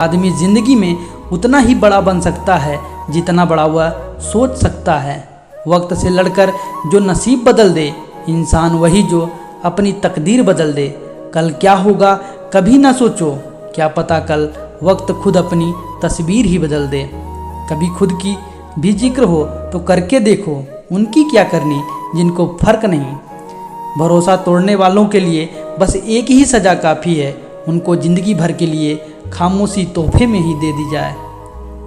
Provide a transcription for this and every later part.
आदमी जिंदगी में उतना ही बड़ा बन सकता है जितना बड़ा वह सोच सकता है। वक्त से लड़कर जो नसीब बदल दे इंसान वही जो अपनी तकदीर बदल दे। कल क्या होगा कभी ना सोचो, क्या पता कल वक्त खुद अपनी तस्वीर ही बदल दे। कभी खुद की भी जिक्र हो तो करके देखो, उनकी क्या करनी जिनको फर्क नहीं। भरोसा तोड़ने वालों के लिए बस एक ही सज़ा काफ़ी है, उनको ज़िंदगी भर के लिए खामोशी तोहफे में ही दे दी जाए।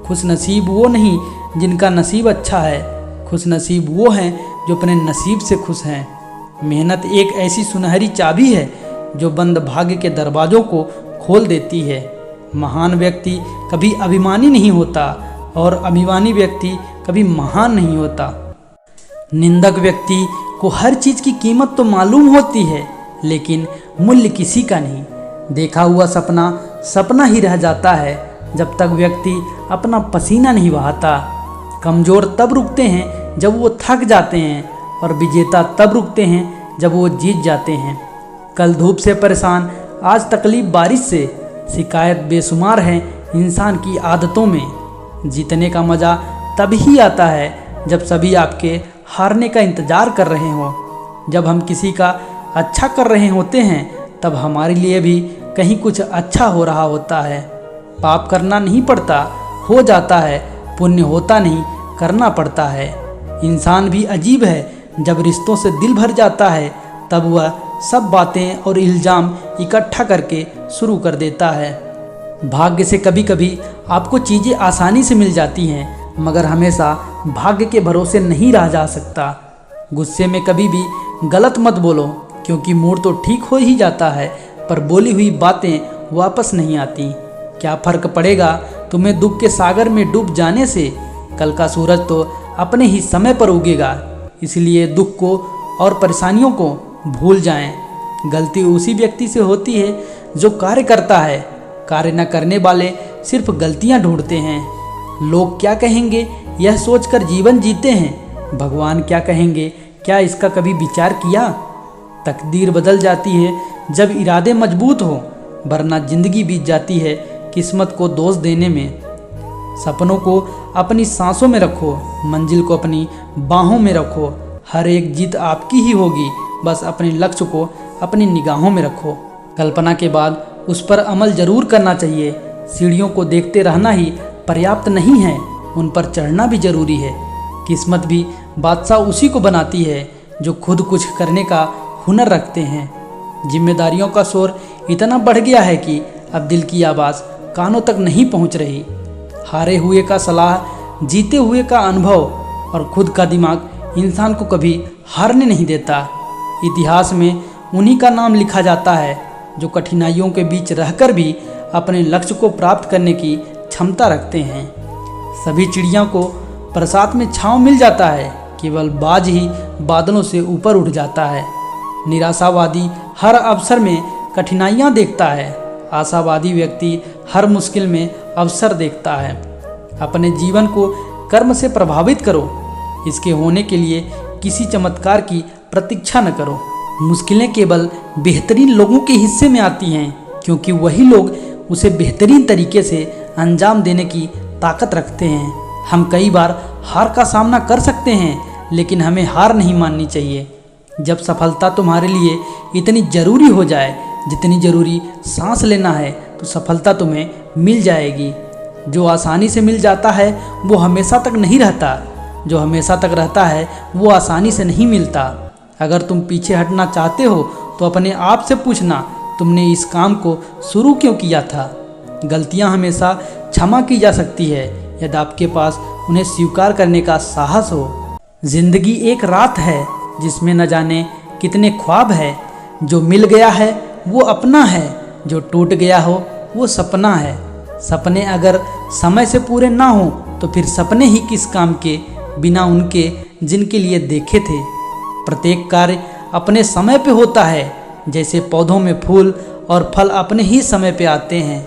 खुश नसीब वो नहीं जिनका नसीब अच्छा है, खुश नसीब वो हैं जो अपने नसीब से खुश हैं। मेहनत एक ऐसी सुनहरी चाबी है जो बंद भाग्य के दरवाज़ों को खोल देती है। महान व्यक्ति कभी अभिमानी नहीं होता और अभिमानी व्यक्ति कभी महान नहीं होता। निंदक व्यक्ति को हर चीज़ की कीमत तो मालूम होती है, लेकिन मूल्य किसी का नहीं। देखा हुआ सपना सपना ही रह जाता है जब तक व्यक्ति अपना पसीना नहीं बहाता। कमज़ोर तब रुकते हैं जब वो थक जाते हैं और विजेता तब रुकते हैं जब वो जीत जाते हैं। कल धूप से परेशान, आज तकलीफ बारिश से, शिकायत बेशुमार है इंसान की आदतों में। जीतने का मज़ा तभी आता है जब सभी आपके हारने का इंतज़ार कर रहे हों। जब हम किसी का अच्छा कर रहे होते हैं तब हमारे लिए भी कहीं कुछ अच्छा हो रहा होता है। पाप करना नहीं पड़ता, हो जाता है। पुण्य होता नहीं, करना पड़ता है। इंसान भी अजीब है, जब रिश्तों से दिल भर जाता है तब वह सब बातें और इल्ज़ाम इकट्ठा करके शुरू कर देता है। भाग्य से कभी कभी आपको चीज़ें आसानी से मिल जाती हैं, मगर हमेशा भाग्य के भरोसे नहीं रहा जा सकता। गुस्से में कभी भी गलत मत बोलो, क्योंकि मूड तो ठीक हो ही जाता है पर बोली हुई बातें वापस नहीं आती। क्या फ़र्क पड़ेगा तुम्हें दुख के सागर में डूब जाने से, कल का सूरज तो अपने ही समय पर उगेगा। इसलिए दुख को और परेशानियों को भूल जाएं। गलती उसी व्यक्ति से होती है जो कार्य करता है, कार्य न करने वाले सिर्फ गलतियां ढूंढते हैं। लोग क्या कहेंगे यह सोचकर जीवन जीते हैं, भगवान क्या कहेंगे क्या इसका कभी विचार किया। तकदीर बदल जाती है जब इरादे मजबूत हो, वरना जिंदगी बीत जाती है किस्मत को दोष देने में। सपनों को अपनी सांसों में रखो, मंजिल को अपनी बाहों में रखो। हर एक जीत आपकी ही होगी, बस अपने लक्ष्य को अपनी निगाहों में रखो। कल्पना के बाद उस पर अमल जरूर करना चाहिए। सीढ़ियों को देखते रहना ही पर्याप्त नहीं है, उन पर चढ़ना भी जरूरी है। किस्मत भी बादशाह उसी को बनाती है जो खुद कुछ करने का हुनर रखते हैं। जिम्मेदारियों का शोर इतना बढ़ गया है कि अब दिल की आवाज़ कानों तक नहीं पहुंच रही। हारे हुए का सलाह, जीते हुए का अनुभव और खुद का दिमाग इंसान को कभी हारने नहीं देता। इतिहास में उन्हीं का नाम लिखा जाता है जो कठिनाइयों के बीच रहकर भी अपने लक्ष्य को प्राप्त करने की क्षमता रखते हैं। सभी चिड़ियों को बरसात में छांव मिल जाता है, केवल बाज ही बादलों से ऊपर उठ जाता है। निराशावादी हर अवसर में कठिनाइयाँ देखता है, आशावादी व्यक्ति हर मुश्किल में अवसर देखता है। अपने जीवन को कर्म से प्रभावित करो, इसके होने के लिए किसी चमत्कार की प्रतीक्षा न करो। मुश्किलें केवल बेहतरीन लोगों के हिस्से में आती हैं, क्योंकि वही लोग उसे बेहतरीन तरीके से अंजाम देने की ताकत रखते हैं। हम कई बार हार का सामना कर सकते हैं, लेकिन हमें हार नहीं माननी चाहिए। जब सफलता तुम्हारे लिए इतनी ज़रूरी हो जाए जितनी ज़रूरी सांस लेना है, तो सफलता तुम्हें मिल जाएगी। जो आसानी से मिल जाता है वो हमेशा तक नहीं रहता, जो हमेशा तक रहता है वो आसानी से नहीं मिलता। अगर तुम पीछे हटना चाहते हो तो अपने आप से पूछना, तुमने इस काम को शुरू क्यों किया था। गलतियाँ हमेशा क्षमा की जा सकती है यदि आपके पास उन्हें स्वीकार करने का साहस हो। जिंदगी एक रात है जिसमें न जाने कितने ख्वाब है। जो मिल गया है वो अपना है, जो टूट गया हो वो सपना है। सपने अगर समय से पूरे ना हो तो फिर सपने ही किस काम के बिना उनके जिनके लिए देखे थे। प्रत्येक कार्य अपने समय पे होता है, जैसे पौधों में फूल और फल अपने ही समय पे आते हैं।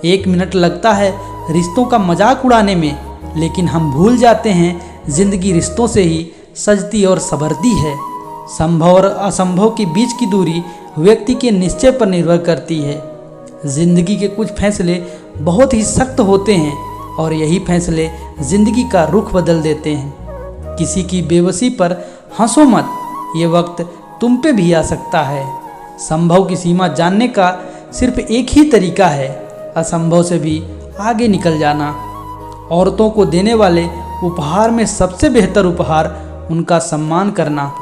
1 मिनट लगता है रिश्तों का मजाक उड़ाने में, लेकिन हम भूल जाते हैं जिंदगी रिश्तों से ही सजती और संवरती है। संभव और असंभव के बीच की दूरी व्यक्ति के निश्चय पर निर्भर करती है। जिंदगी के कुछ फैसले बहुत ही सख्त होते हैं और यही फैसले ज़िंदगी का रुख बदल देते हैं। किसी की बेबसी पर हंसो मत, ये वक्त तुम पे भी आ सकता है। संभव की सीमा जानने का सिर्फ एक ही तरीका है, असंभव से भी आगे निकल जाना। औरतों को देने वाले उपहार में सबसे बेहतर उपहार उनका सम्मान करना।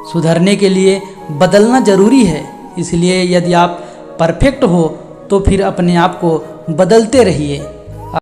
सुधरने के लिए बदलना जरूरी है, इसलिए यदि आप परफेक्ट हो तो फिर अपने आप को बदलते रहिए।